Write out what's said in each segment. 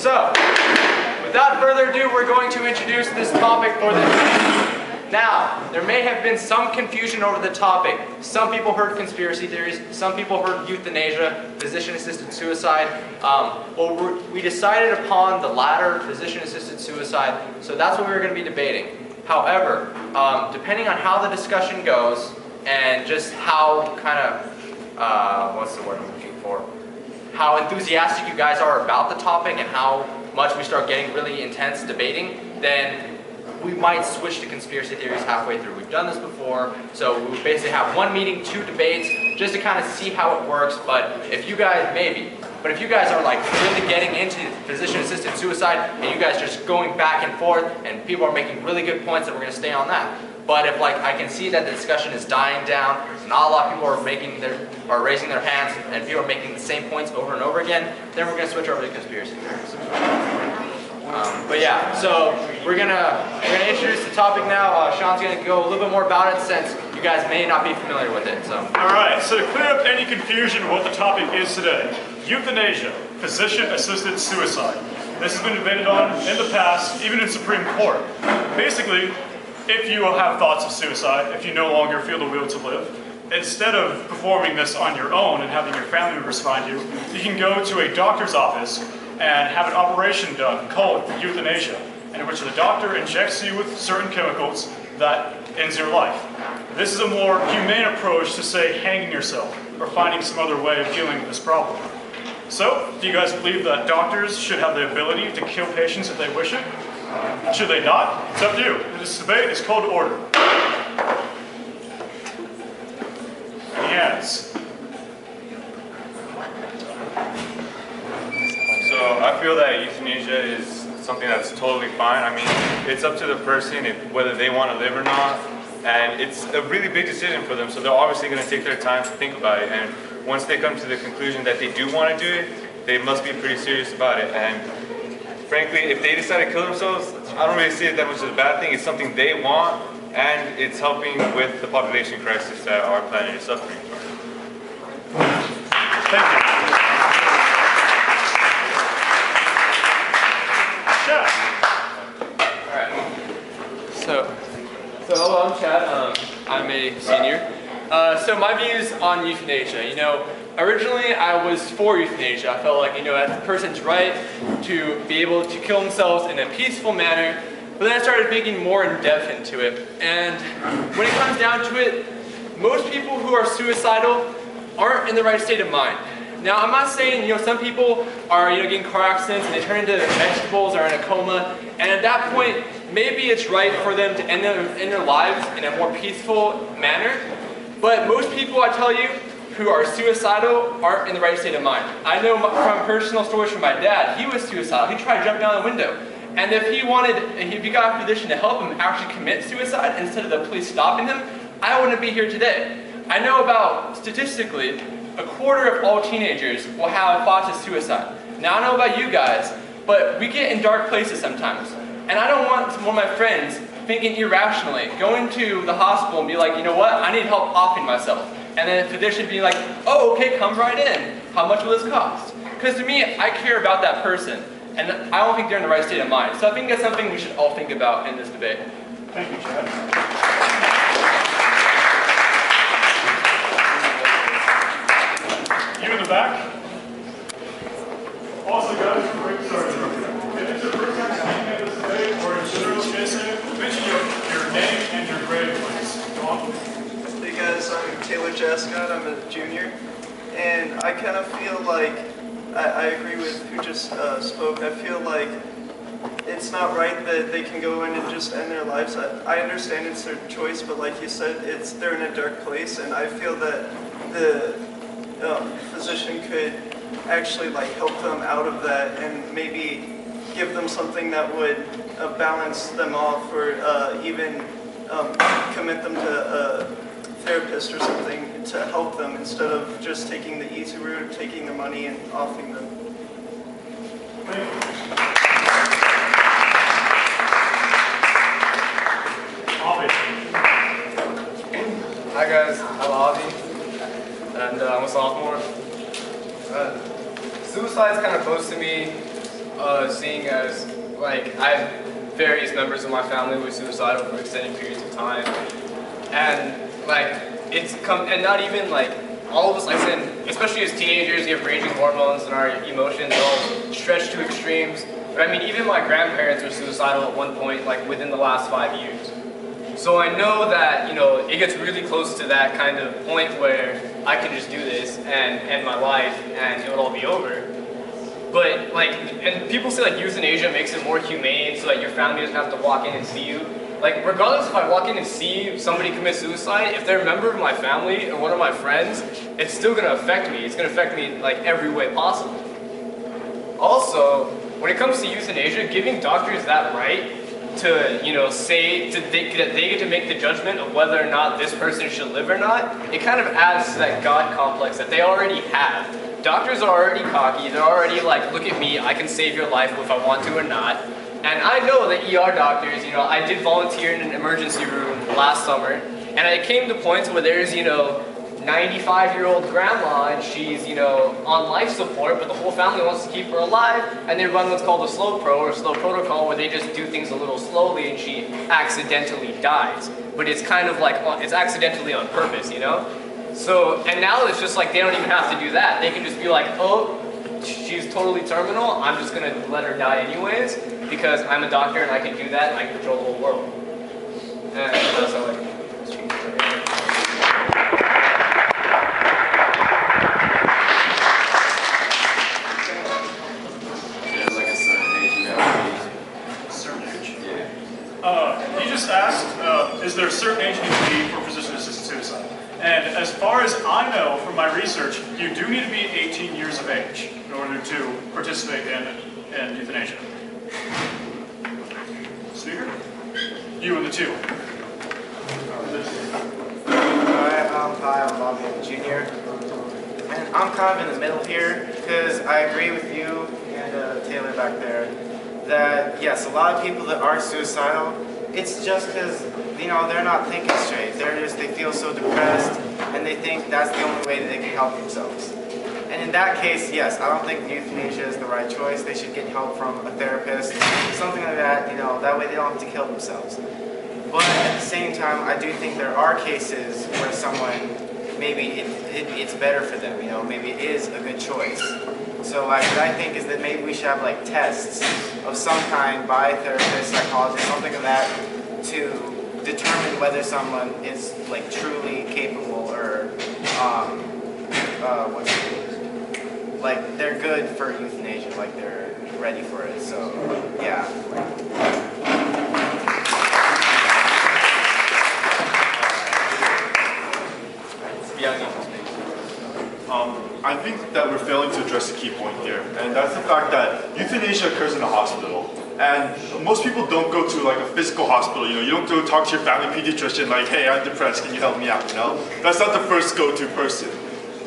So, without further ado, we're going to introduce this topic for this meeting. Now, there may have been some confusion over the topic. Some people heard conspiracy theories, some people heard euthanasia, physician-assisted suicide. Well, we decided upon the latter, physician-assisted suicide, so that's what we were going to be debating. However, depending on how the discussion goes, and just how kind of, what's the word I'm looking for? How enthusiastic you guys are about the topic and how much we start getting really intense debating, then we might switch to conspiracy theories halfway through. We've done this before, so we basically have one meeting, two debates, just to kind of see how it works. But if you guys, if you guys are like really getting into physician-assisted suicide and you guys just going back and forth and people are making really good points, then we're going to stay on that. But if like I can see that the discussion is dying down, not a lot of people are raising their hands and people are making the same points over and over again, then we're going to switch over to conspiracy theories. But yeah, so we're gonna introduce the topic now. Sean's gonna go a little bit more about it since you guys may not be familiar with it. So. All right. So to clear up any confusion what the topic is today, euthanasia, physician-assisted suicide. This has been debated on in the past, even in Supreme Court. Basically, if you have thoughts of suicide, if you no longer feel the will to live, instead of performing this on your own and having your family members find you, you can go to a doctor's office and have an operation done called euthanasia, in which the doctor injects you with certain chemicals that ends your life. This is a more humane approach to, say, hanging yourself or finding some other way of dealing with this problem. So, do you guys believe that doctors should have the ability to kill patients if they wish it? Should they not? It's up to you. This debate is called to order. Yes. So I feel that euthanasia is something that's totally fine. I mean, it's up to the person whether they want to live or not, and it's a really big decision for them, so they're obviously going to take their time to think about it, and once they come to the conclusion that they do want to do it, they must be pretty serious about it. And frankly, if they decide to kill themselves, I don't really see it that much as a bad thing. It's something they want, and it's helping with the population crisis that our planet is suffering from. Thank you. So hello, I'm Chad. I'm a senior. So my views on euthanasia. You know, originally I was for euthanasia. I felt like, you know, that's the person's right to be able to kill themselves in a peaceful manner. But then I started thinking more in depth into it. And when it comes down to it, most people who are suicidal aren't in the right state of mind. Now, I'm not saying, you know, some people are, you know, getting car accidents and they turn into vegetables or in a coma, and at that point, maybe it's right for them to end their lives in a more peaceful manner. But most people, I tell you, who are suicidal aren't in the right state of mind. I know from personal stories from my dad, he was suicidal. He tried to jump down the window. And if he got a physician to help him actually commit suicide instead of the police stopping him, I wouldn't be here today. I know about, statistically, 1/4 of all teenagers will have thoughts of suicide. Now, I don't know about you guys, but we get in dark places sometimes. And I don't want one of my friends thinking irrationally, going to the hospital and be like, you know what, I need help offing myself. And then the physician being like, oh, okay, come right in. How much will this cost? Because to me, I care about that person. And I don't think they're in the right state of mind. So I think that's something we should all think about in this debate. Thank you, Chad. You in the back. Also, guys, if it's your first time speaking at this debate or in general, mention your name and your grade, please. Go on. Hey guys, I'm Jaskot. I'm a junior, and I kind of feel like I agree with who just spoke. I feel like it's not right that they can go in and just end their lives. I understand it's their choice, but like you said, they're in a dark place, and I feel that the physician could actually like help them out of that and maybe give them something that would balance them off, or even commit them to a therapist or something to help them instead of just taking the easy route, taking the money and offing them. Hi guys, I'm Avi, and I'm a sophomore. Suicide's kind of close to me. seeing as like I have various members of my family who were suicidal for extended periods of time, and like it's come, and not even like all of us, like I said, especially as teenagers, you have raging hormones and our emotions all stretched to extremes. But I mean, even my grandparents were suicidal at one point, like within the last 5 years. So I know that, you know, it gets really close to that kind of point where I can just do this and end my life and it will all be over. But like, and people say like euthanasia makes it more humane so that your family doesn't have to walk in and see you. Like, regardless if I walk in and see somebody commit suicide, if they're a member of my family or one of my friends, it's still gonna affect me. It's gonna affect me in like every way possible. Also, when it comes to euthanasia, giving doctors that right to, you know, say that they get to make the judgment of whether or not this person should live or not, it kind of adds to that God complex that they already have. Doctors are already cocky, they're already like, look at me, I can save your life if I want to or not. And I know that ER doctors, you know, I did volunteer in an emergency room last summer, and it came to points where there's, you know, 95-year-old grandma and she's, you know, on life support, but the whole family wants to keep her alive, and they run what's called a slow protocol where they just do things a little slowly and she accidentally dies. But it's kind of like, it's accidentally on purpose, you know? So, and now it's just like they don't even have to do that. They can just be like, oh, she's totally terminal, I'm just gonna let her die anyways, because I'm a doctor and I can do that and I can control the whole world. And that's how I can change it. He just asked, is there a certain age you need to be for physician-assisted suicide? And as far as I know from my research, you do need to be 18 years of age in order to participate in euthanasia. Speaker? You and the two. Hi, I'm Avi Bir, and I'm kind of in the middle here because I agree with you and Taylor back there that yes, a lot of people that are suicidal, it's just because, you know, they're not thinking straight. They feel so depressed and they think that's the only way that they can help themselves. And in that case, yes, I don't think euthanasia is the right choice. They should get help from a therapist, something like that, you know, that way they don't have to kill themselves. But at the same time, I do think there are cases where someone, maybe it's better for them, you know, maybe it is a good choice. So like what I think is that maybe we should have like tests of some kind by therapists, psychologists, something of that, to determine whether someone is like truly capable or like they're good for euthanasia, like they're ready for it. So yeah. I think that we're failing to address a key point here, and that's the fact that euthanasia occurs in a hospital. And most people don't go to like a physical hospital, you know, you don't go talk to your family pediatrician like, hey, I'm depressed, can you help me out, you know? That's not the first go-to person.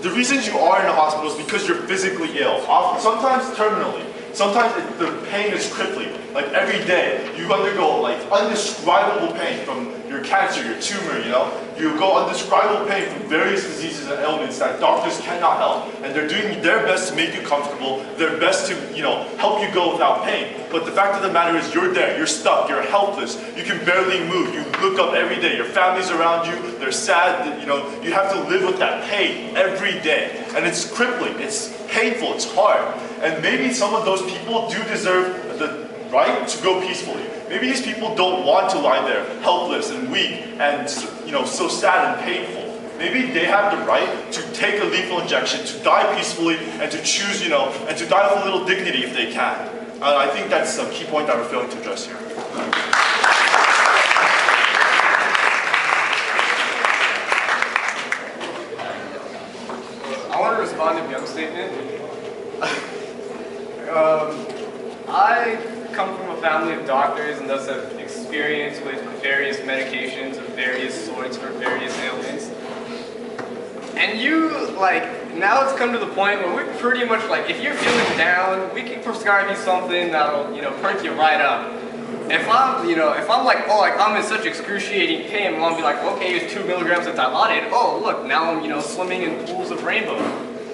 The reasons you are in a hospital is because you're physically ill, sometimes terminally. Sometimes the pain is crippling. Like every day, you undergo like undescribable pain from your cancer, your tumor, you know? You go undescribable pain from various diseases and ailments that doctors cannot help. And they're doing their best to make you comfortable, their best to, you know, help you go without pain. But the fact of the matter is you're there, you're stuck, you're helpless, you can barely move, you look up every day, your family's around you, they're sad, you know, you have to live with that pain every day. And it's crippling, it's painful, it's hard. And maybe some of those people do deserve the right to go peacefully. Maybe these people don't want to lie there helpless and weak and, you know, so sad and painful. Maybe they have the right to take a lethal injection, to die peacefully, and to choose, you know, and to die with a little dignity if they can. I think that's a key point that we're failing to address here. I want to respond to Byung's statement. I come from a family of doctors and thus have experience with various medications of various sorts for various ailments. And you, like, now it's come to the point where we're pretty much like, if you're feeling down, we can prescribe you something that'll, you know, perk you right up. If I'm, you know, if I'm like, oh, like I'm in such excruciating pain, I'll be like, okay, here's 2 milligrams of Dilaudid. Oh, look, now I'm, you know, swimming in pools of rainbow.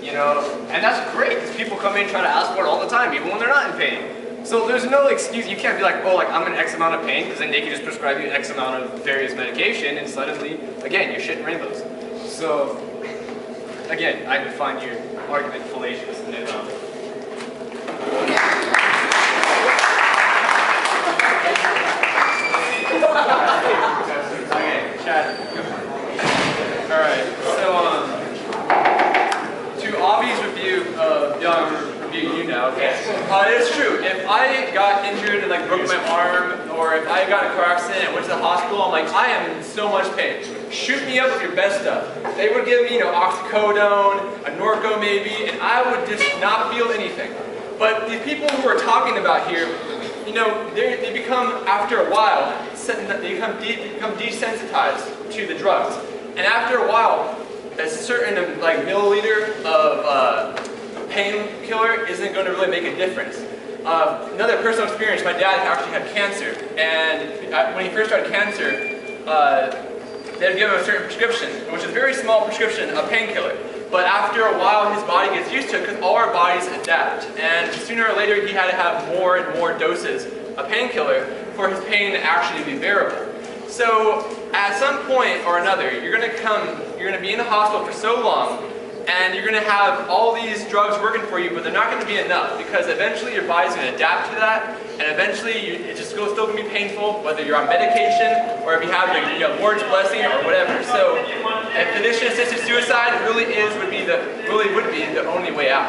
You know, and that's great because people come in and try to ask for it all the time, even when they're not in pain. So there's no excuse. You can't be like, oh, like I'm in X amount of pain, because then they can just prescribe you X amount of various medication, and suddenly, again, you're shitting rainbows. So, again, I would find your argument fallacious. And Okay, Chad. All right. So, to Avi's review of you now. Okay. It's true. If I got injured and like broke my arm, or if I got in a car accident and went to the hospital, I'm like, I am in so much pain. Shoot me up with your best stuff. They would give me, oxycodone, a Norco maybe, and I would just not feel anything. But the people who we're talking about here, they become, after a while, they become desensitized to the drugs. And after a while, a certain milliliter of painkiller isn't going to really make a difference. Another personal experience, my dad actually had cancer, and when he first started cancer, they'd give him a certain prescription, which is a very small prescription, a painkiller. But after a while, his body gets used to it because all our bodies adapt. And sooner or later, he had to have more and more doses of painkiller for his pain to actually be bearable. So at some point or another, you're going to be in the hospital for so long, and you're going to have all these drugs working for you, but they're not going to be enough, because eventually your body's going to adapt to that, and eventually it's still going to be painful, whether you're on medication or if you have the Lord's blessing or whatever. So, physician-assisted suicide really would be the only way out.